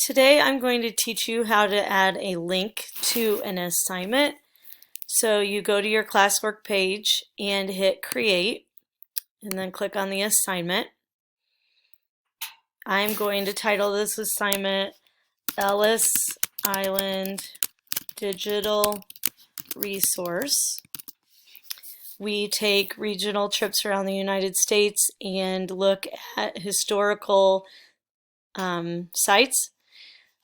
Today I'm going to teach you how to add a link to an assignment. So you go to your classwork page and hit create and then click on the assignment. I'm going to title this assignment Ellis Island Digital Resource. We take regional trips around the United States and look at historical sites.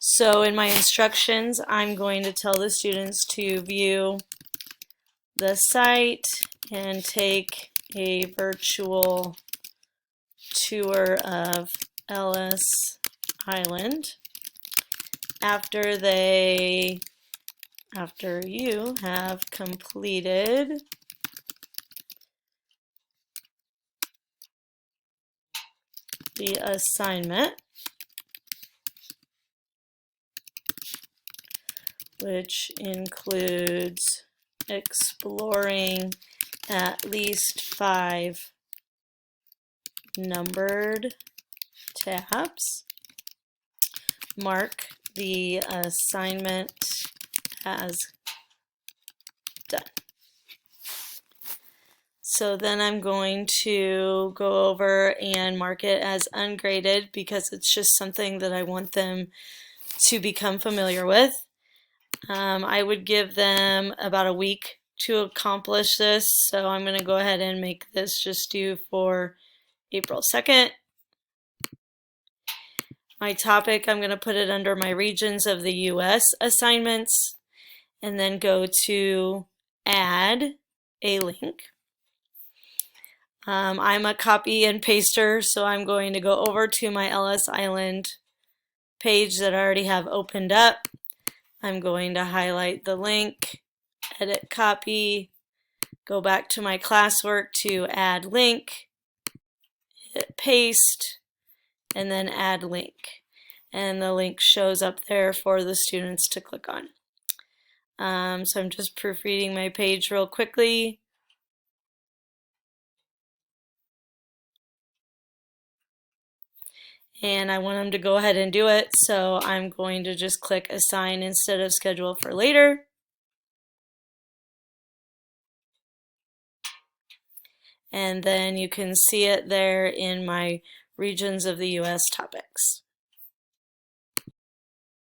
So in my instructions, I'm going to tell the students to view the site and take a virtual tour of Ellis Island. After you have completed the assignment, which includes exploring at least 5 numbered tabs, mark the assignment as done. So then I'm going to go over and mark it as ungraded because it's just something that I want them to become familiar with. I would give them about a week to accomplish this, so I'm going to go ahead and make this just due for April 2nd. My topic, I'm going to put it under my regions of the US assignments, and then go to add a link. I'm a copy and paster, so I'm going to go over to my Ellis Island page that I already have opened up. I'm going to highlight the link, edit copy, go back to my classwork to add link, hit paste, and then add link. And the link shows up there for the students to click on. So I'm just proofreading my page real quickly. And I want them to go ahead and do it, so I'm going to just click assign instead of schedule for later. And then you can see it there in my regions of the US topics.